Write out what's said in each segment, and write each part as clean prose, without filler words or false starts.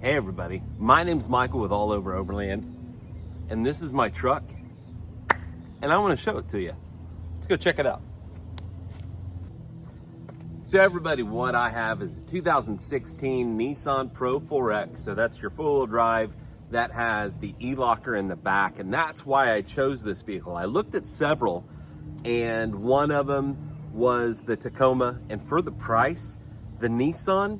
Hey everybody, my name's Michael with AllOver Overland, and this is my truck, and I want to show it to you. Let's go check it out. So everybody, what I have is a 2016 Nissan Pro4X, so that's your four-wheel drive that has the e-locker in the back, and that's why I chose this vehicle. I looked at several, and one of them was the Tacoma, and for the price, the Nissan,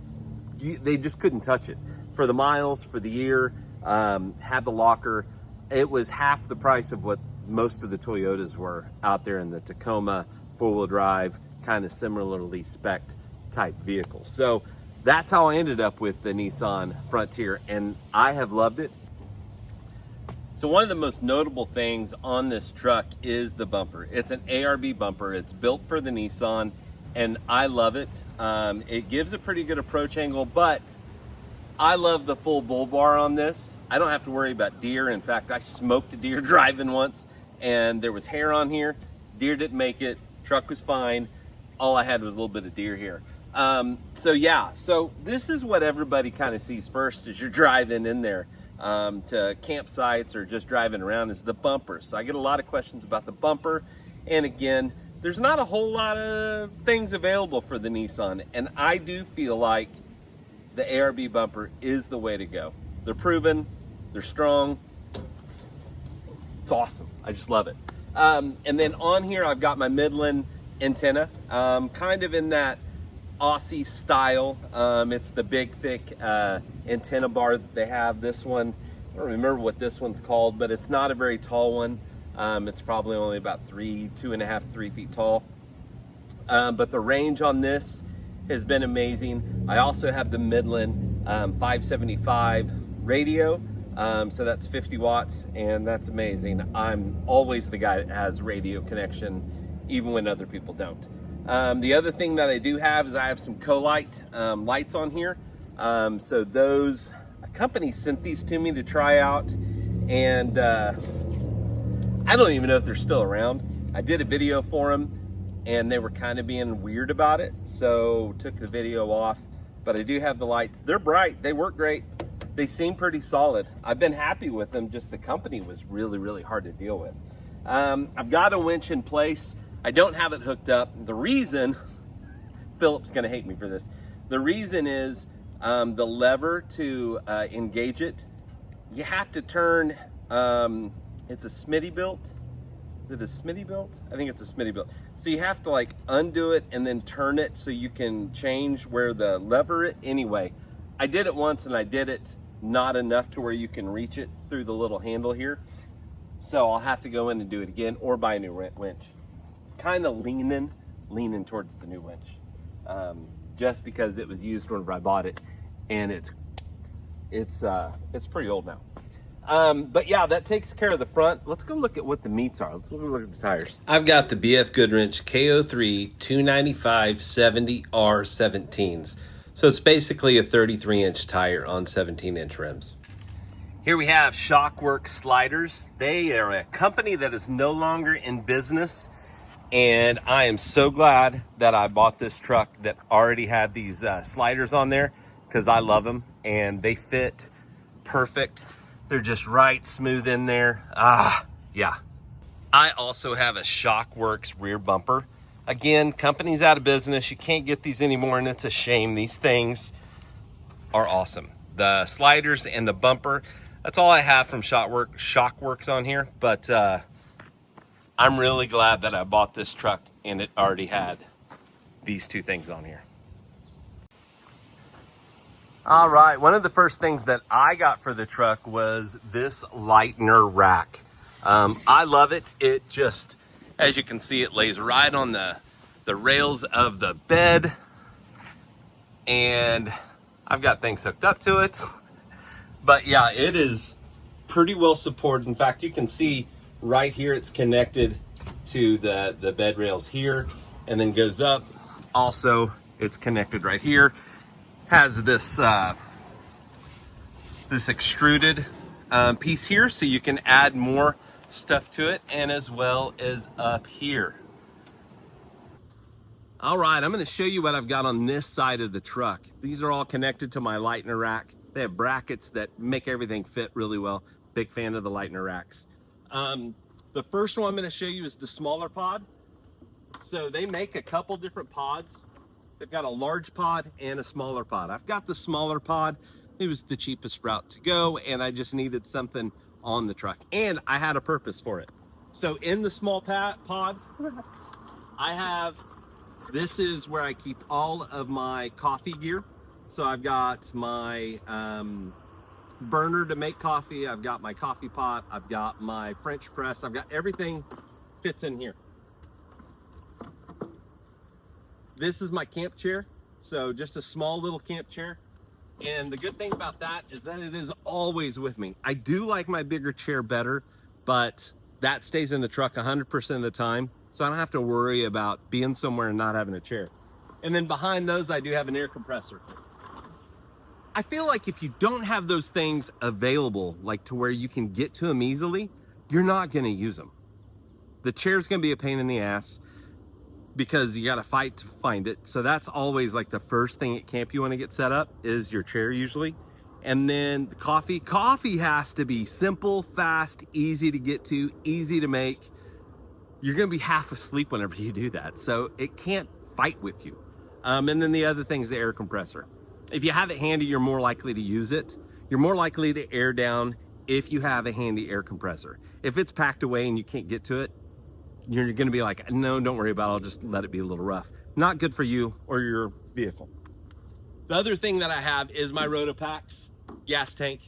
they just couldn't touch it. For the miles, for the year, had the locker, it was half the price of what most of the Toyotas were out there in the Tacoma four-wheel drive, kind of similarly spec type vehicle. So that's how I ended up with the Nissan Frontier, and I have loved it. So one of the most notable things on this truck is the bumper. It's an ARB bumper. It's built for the Nissan, and I love it. It gives a pretty good approach angle, but I love the full bull bar on this. I don't have to worry about deer. In fact, I smoked a deer driving once, and there was hair on here. Deer didn't make it. Truck was fine. All I had was a little bit of deer here. So this is what everybody kind of sees first as you're driving in there to campsites or just driving around, is the bumper. So I get a lot of questions about the bumper, and again, there's not a whole lot of things available for the Nissan, and I do feel like the ARB bumper is the way to go. They're proven, they're strong, it's awesome. I just love it. And then on here, I've got my Midland antenna, kind of in that Aussie style. It's the big, thick antenna bar that they have. This one, I don't remember what this one's called, but it's not a very tall one. It's probably only about 2.5, 3 feet tall. But the range on this has been amazing. I also have the Midland 575 radio, so that's 50 watts, and that's amazing. I'm always the guy that has radio connection, even when other people don't. The other thing that I do have is I have some Colite lights on here. So those, a company sent these to me to try out, and I don't even know if they're still around. I did a video for them, and they were kind of being weird about it, so took the video off. But I do have the lights. They're bright, they work great. They seem pretty solid. I've been happy with them, just the company was really, really hard to deal with. I've got a winch in place. I don't have it hooked up. The reason, Philip's gonna hate me for this. The reason is the lever to engage it, you have to turn, it's a Smitty-built. Is it a Smitty-built? I think it's a Smitty-built. So you have to like undo it and then turn it so you can change where the lever it. Anyway, I did it once and I did it not enough to where you can reach it through the little handle here. So I'll have to go in and do it again or buy a new winch. Kind of leaning towards the new winch, just because it was used when I bought it, and it's pretty old now. But yeah, that takes care of the front. Let's go look at what the meats are. Let's look at the tires. I've got the BF Goodwrench KO3 295 70R 17s. So it's basically a 33-inch tire on 17-inch rims. Here we have Shockworks sliders. They are a company that is no longer in business, and I am so glad that I bought this truck that already had these sliders on there, because I love them and they fit perfect. They're just right smooth in there. Yeah. I also have a Shockworks rear bumper. Again, company's out of business. You can't get these anymore, and it's a shame. These things are awesome. The sliders and the bumper, that's all I have from Shockworks on here. But I'm really glad that I bought this truck and it already had these two things on here. All right, one of the first things that I got for the truck was this lightener rack. I love it. It just, as you can see, it lays right on the rails of the bed, and I've got things hooked up to it. But yeah, it is pretty well supported. In fact, you can see right here it's connected to the bed rails here, and then goes up. Also, it's connected right here. Has this this extruded piece here, so you can add more stuff to it, and as well as up here. All right, I'm gonna show you what I've got on this side of the truck. These are all connected to my lightener rack. They have brackets that make everything fit really well. Big fan of the Lightner racks. The first one I'm going to show you is the smaller pod. So they make a couple different pods. They've got a large pod and a smaller pod. I've got the smaller pod. It was the cheapest route to go, and I just needed something on the truck, and I had a purpose for it. So in the small pod, I have, this is where I keep all of my coffee gear. So I've got my burner to make coffee. I've got my coffee pot. I've got my French press. I've got everything fits in here. This is my camp chair. So just a small little camp chair. And the good thing about that is that it is always with me. I do like my bigger chair better, but that stays in the truck 100% of the time. So I don't have to worry about being somewhere and not having a chair. And then behind those, I do have an air compressor. I feel like if you don't have those things available, like to where you can get to them easily, you're not gonna use them. The chair's gonna be a pain in the ass because you gotta fight to find it. So that's always like the first thing at camp you wanna get set up is your chair usually. And then the coffee. Coffee has to be simple, fast, easy to get to, easy to make. You're gonna be half asleep whenever you do that. So it can't fight with you. And then the other thing is the air compressor. If you have it handy, you're more likely to use it. You're more likely to air down if you have a handy air compressor. If it's packed away and you can't get to it, you're gonna be like, no, don't worry about it, I'll just let it be a little rough. Not good for you or your vehicle. The other thing that I have is my Rotopacks gas tank.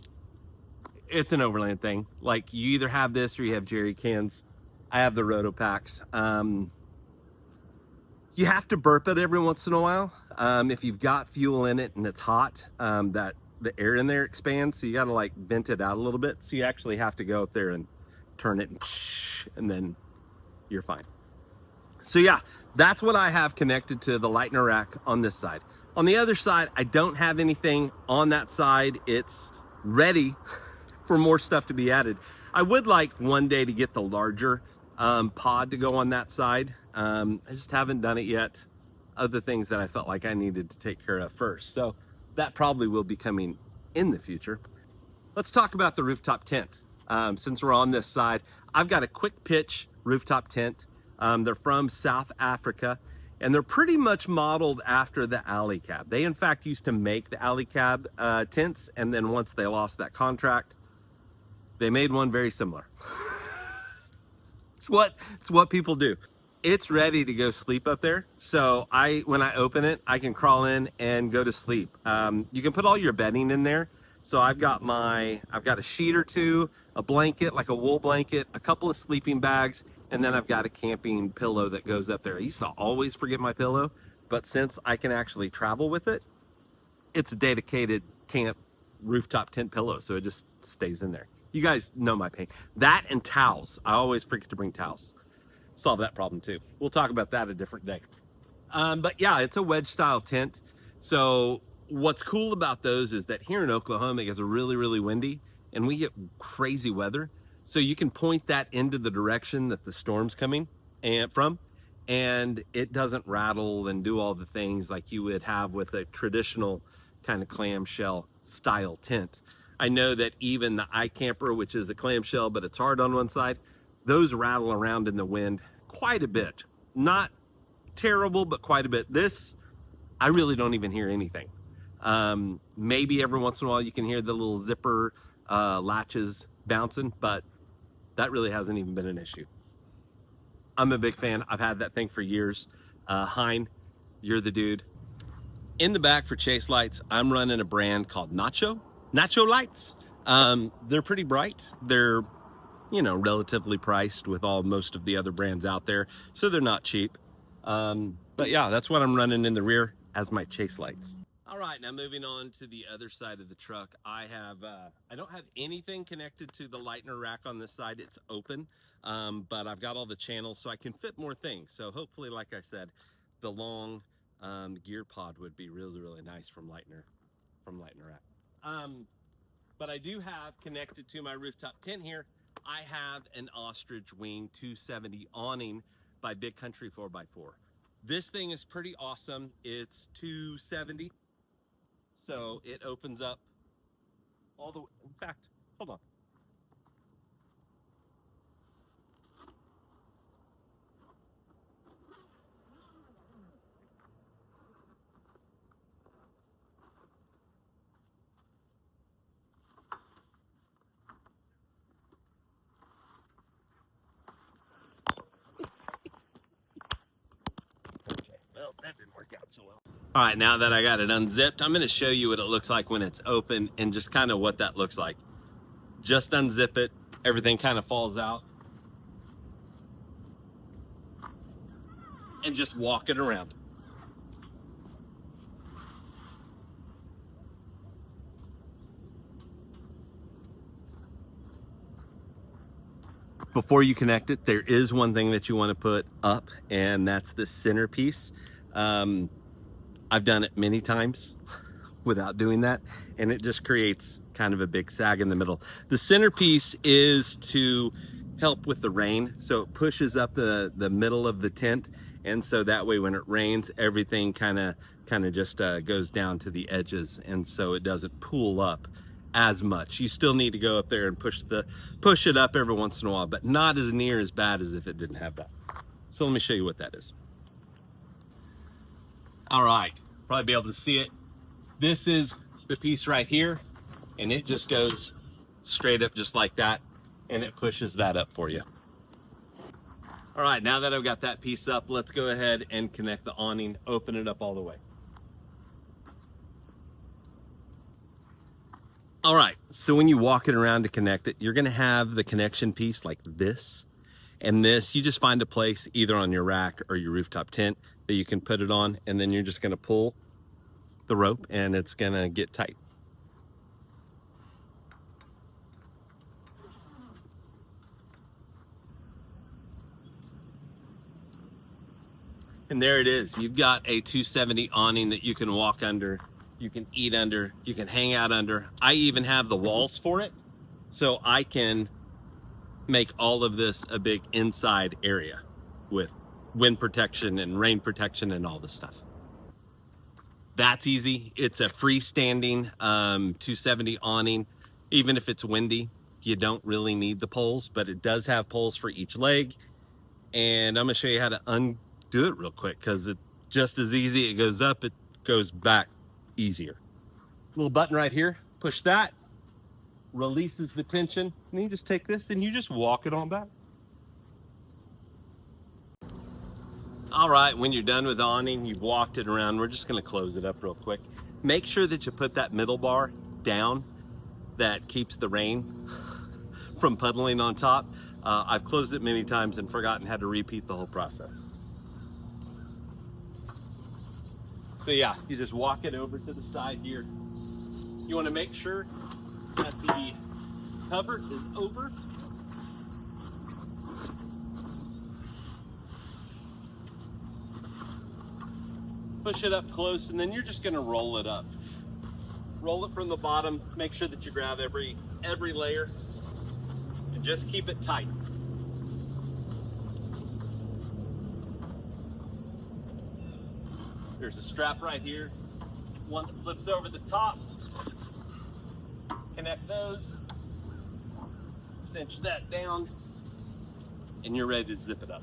It's an Overland thing. Like you either have this or you have jerry cans. I have the Rotopacks. You have to burp it every once in a while. If you've got fuel in it and it's hot, that the air in there expands, so you gotta like vent it out a little bit. So you actually have to go up there and turn it and then you're fine. So yeah, that's what I have connected to the Lightner rack on this side. On the other side, I don't have anything on that side. It's ready for more stuff to be added. I would like one day to get the larger pod to go on that side. I just haven't done it yet. Other things that I felt like I needed to take care of first. So that probably will be coming in the future. Let's talk about the rooftop tent. Since we're on this side, I've got a quick pitch rooftop tent. They're from South Africa, and they're pretty much modeled after the alley cab. They in fact used to make the alley cab tents, and then once they lost that contract, they made one very similar. It's what people do. It's ready to go sleep up there. So when I open it, I can crawl in and go to sleep. You can put all your bedding in there. So I've got a sheet or two, a blanket, like a wool blanket, a couple of sleeping bags, and then I've got a camping pillow that goes up there. I used to always forget my pillow, but since I can actually travel with it, it's a dedicated camp rooftop tent pillow. So it just stays in there. You guys know my pain. That and towels. I always forget to bring towels. Solve that problem too. We'll talk about that a different day. But yeah, it's a wedge style tent. So what's cool about those is that here in Oklahoma, it gets really, really windy and we get crazy weather. So you can point that into the direction that the storm's coming from, and it doesn't rattle and do all the things like you would have with a traditional kind of clamshell style tent. I know that even the iCamper, which is a clamshell, but it's hard on one side, those rattle around in the wind quite a bit. Not terrible, but quite a bit. This, I really don't even hear anything. Maybe every once in a while you can hear the little zipper latches bouncing, but that really hasn't even been an issue. I'm a big fan. I've had that thing for years. Hein, you're the dude. In the back for chase lights, I'm running a brand called Nacho lights. They're pretty bright. They're, relatively priced with most of the other brands out there, so they're not cheap. But yeah, that's what I'm running in the rear as my chase lights. All right, now moving on to the other side of the truck, I don't have anything connected to the Lightner rack on this side. It's open, but I've got all the channels so I can fit more things. So hopefully, like I said, the long gear pod would be really, really nice from Lightner rack. But I do have connected to my rooftop tent here, I have an ostrich wing 270 awning by Big Country 4x4. This thing is pretty awesome. It's 270, so it opens up all the way. In fact, hold on. Well, that didn't work out so well. All right, now that I got it unzipped, I'm gonna show you what it looks like when it's open and just kind of what that looks like. Just unzip it, everything kind of falls out. And just walk it around. Before you connect it, there is one thing that you want to put up, and that's the centerpiece. I've done it many times without doing that, and it just creates kind of a big sag in the middle. The centerpiece is to help with the rain, so it pushes up the middle of the tent, and so that way when it rains, everything kind of just goes down to the edges, and so it doesn't pool up as much. You still need to go up there and push it up every once in a while, but not as near as bad as if it didn't have that. So let me show you what that is. All right, probably be able to see it. This is the piece right here, and it just goes straight up just like that, and it pushes that up for you. All right, now that I've got that piece up, let's go ahead and connect the awning, open it up all the way. All right, so when you walk it around to connect it, you're gonna have the connection piece like this. And this, you just find a place either on your rack or your rooftop tent that you can put it on, and then you're just gonna pull the rope and it's gonna get tight. And there it is. You've got a 270 awning that you can walk under, you can eat under, you can hang out under. I even have the walls for it, so I can make all of this a big inside area with wind protection and rain protection and all this stuff. That's easy. It's a freestanding 270 awning. Even if it's windy, you don't really need the poles, but it does have poles for each leg. And I'm gonna show you how to undo it real quick, because it's just as easy. It goes up, it goes back easier. Little button right here, push that, releases the tension, and then you just take this and you just walk it on back. All right, when you're done with the awning, you've walked it around, we're just gonna close it up real quick. Make sure that you put that middle bar down that keeps the rain from puddling on top. I've closed it many times and forgotten how to repeat the whole process. So yeah, you just walk it over to the side here. You want to make sure that the cover is over. Push it up close, and then you're just going to roll it up. Roll it from the bottom. Make sure that you grab every layer, and just keep it tight. There's a strap right here, one that flips over the top. Connect those, cinch that down, and you're ready to zip it up.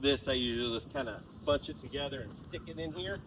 This, I usually just kind of bunch it together and stick it in here.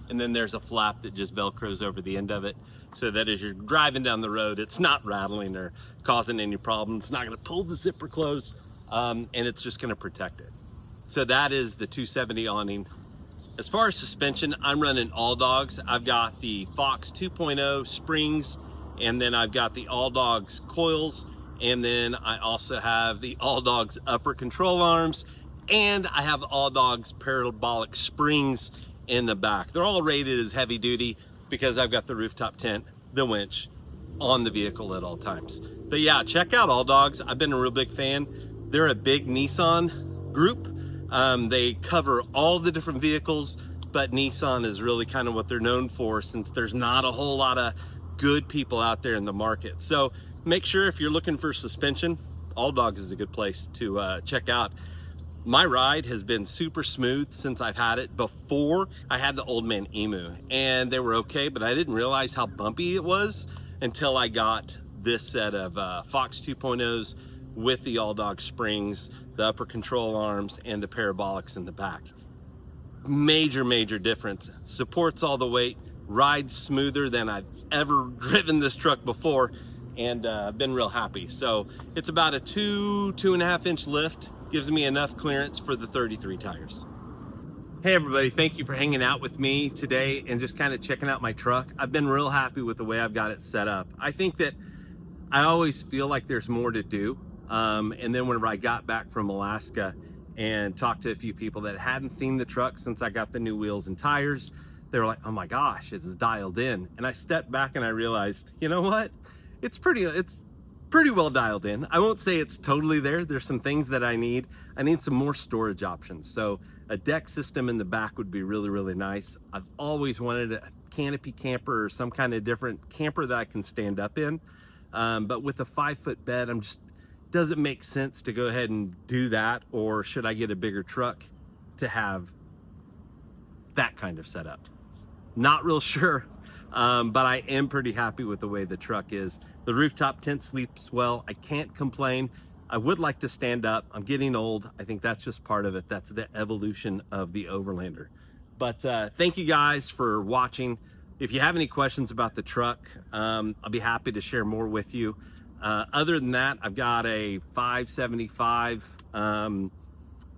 And then there's a flap that just Velcros over the end of it, so that as you're driving down the road, it's not rattling or causing any problems. It's not gonna pull the zipper close, and it's just gonna protect it. So that is the 270 awning. As far as suspension, I'm running All Dogs. I've got the Fox 2.0 springs, and then I've got the All Dogs coils, and then I also have the All Dogs upper control arms, and I have All Dogs parabolic springs in the back. They're all rated as heavy duty because I've got the rooftop tent, the winch, on the vehicle at all times. But yeah, check out All Dogs. I've been a real big fan. They're a big Nissan group. They cover all the different vehicles, but Nissan is really kind of what they're known for, since there's not a whole lot of good people out there in the market. So make sure if you're looking for suspension, All Dogs is a good place to check out. My ride has been super smooth since I've had it. Before, I had the Old Man Emu, and they were okay, but I didn't realize how bumpy it was until I got this set of Fox 2.0s with the All Dog springs, the upper control arms, and the parabolics in the back. Major difference. Supports all the weight, rides smoother than I've ever driven this truck before, and been real happy. So it's about a 2.5 inch lift. Gives me enough clearance for the 33 tires. Hey everybody, thank you for hanging out with me today and just kind of checking out my truck. I've been real happy with the way I've got it set up. I think that I always feel like there's more to do. And then whenever I got back from Alaska and talked to a few people that hadn't seen the truck since I got the new wheels and tires, they were like, oh my gosh, it's dialed in. And I stepped back and I realized, you know what? It's pretty well dialed in. I won't say it's totally there. There's some things that I need. I need some more storage options. So a deck system in the back would be really nice. I've always wanted a canopy camper or some kind of different camper that I can stand up in. But with a 5-foot bed, doesn't make sense to go ahead and do that, or should I get a bigger truck to have that kind of setup? Not real sure. But I am pretty happy with the way the truck is. The rooftop tent sleeps well. I can't complain. I would like to stand up. I'm getting old. I think that's just part of it. That's the evolution of the Overlander. But thank you guys for watching. If you have any questions about the truck, I'll be happy to share more with you. Other than that, I've got a 575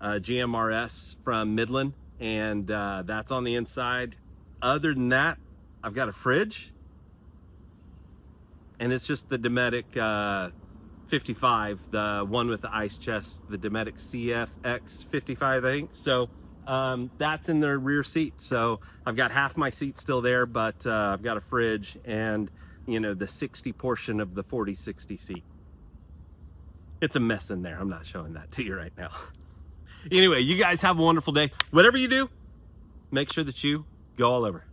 GMRS from Midland, and that's on the inside. Other than that, I've got a fridge, and it's just the Dometic 55, the one with the ice chest, the Dometic CFX 55, I think. So that's in the rear seat. So I've got half my seat still there, but I've got a fridge and, you know, the 60 portion of the 40/60 seat. It's a mess in there. I'm not showing that to you right now. Anyway, you guys have a wonderful day. Whatever you do, make sure that you go all over.